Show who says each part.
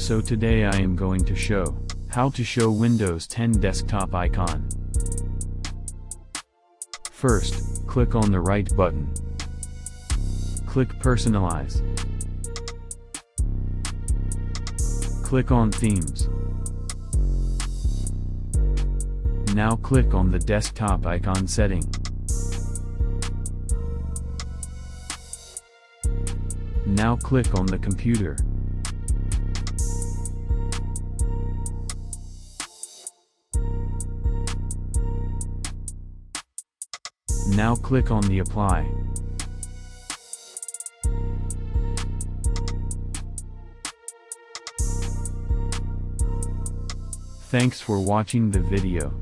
Speaker 1: So today I am going to show how to show Windows 10 desktop icon. First, click on the right button. Click Personalize. Click on Themes. Now click on the desktop icon setting. Now click on the computer. Now click on the Apply. Thanks for watching the video.